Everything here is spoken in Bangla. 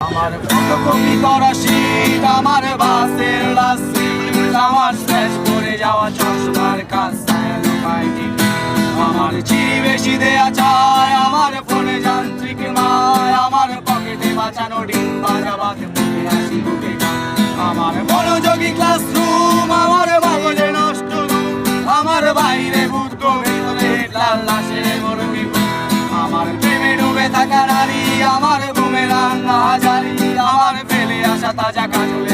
আমার ফটোকপি করা শীত, আমার বাসের লাস্ট সিট, আমার শেষ করে যাওয়া চশমার কাছে আমার চিনি বেশি দেয়া চায়, আমার ফোনে যান্ত্রিক মায়, আমার পকেটে বাঁচানো ডিম ভাজা ভাত মুখে হাসি মুখে আমার মনোযোগী ক্লাসরুম, আমার বাবলে নষ্ট আমার বাইরে বুদ্ধ ভেতরে লাল লাশের মরমি আমার প্রেমে ডুবে থাকা নারী, আমার ঘুমে রান্না হাজারি, আমার ফেলে আসা তাজা কাজলে